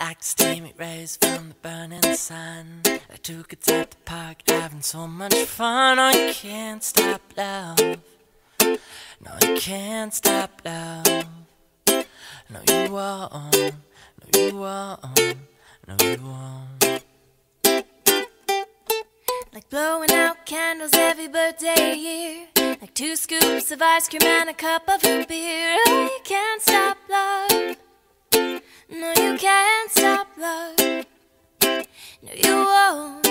Like the steamy rays from the burning sun, like two kids at the park having so much fun. Oh, you can't stop love. No, you can't stop love. No, you won't. No, you won't. No, you won't. Like blowing out candles every birthday year, like 2 scoops of ice cream and a cup of root beer. Oh, you can't stop love. No, you can't stop love. No, you won't.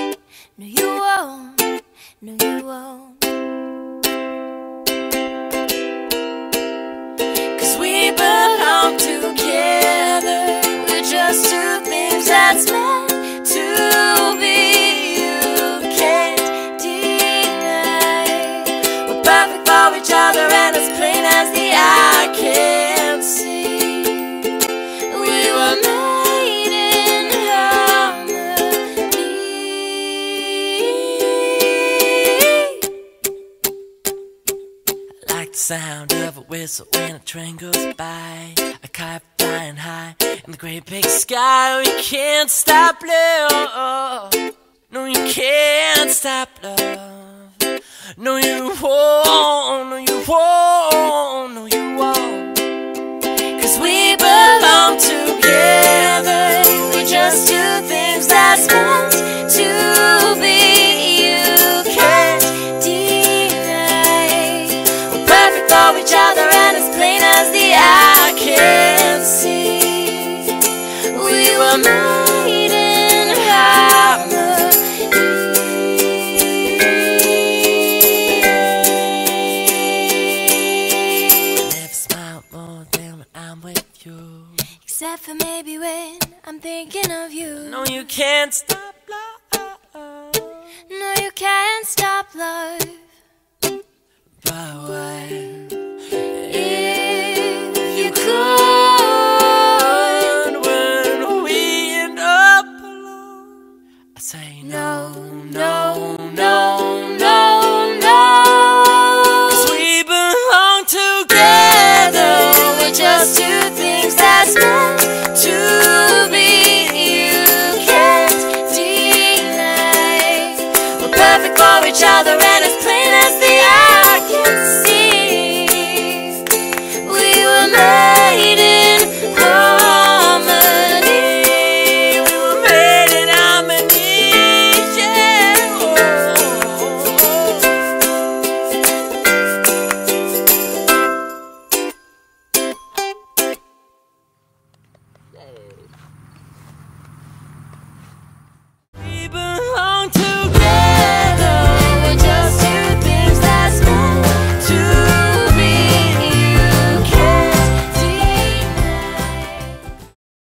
No, you won't. No, you won't. 'Cause we belong together. We're just two things that's meant to be. You can't deny. We're perfect for each other, and as plain as the eye can see. Made in harmony. I like the sound of a whistle when a train goes by, a kite flying high in the great big sky. Oh, you can't stop love. No, you can't stop love. No, you won't. No, you won't. No, you won't. 'Cause we belong together. We're just two things that's meant to be. You can't deny. We're perfect for each other, and as plain as the eye can see. We were made in harmony. Never smile more than when I'm with you, Except for maybe when I'm thinking of you. no, you can't stop love. No, you can't stop love.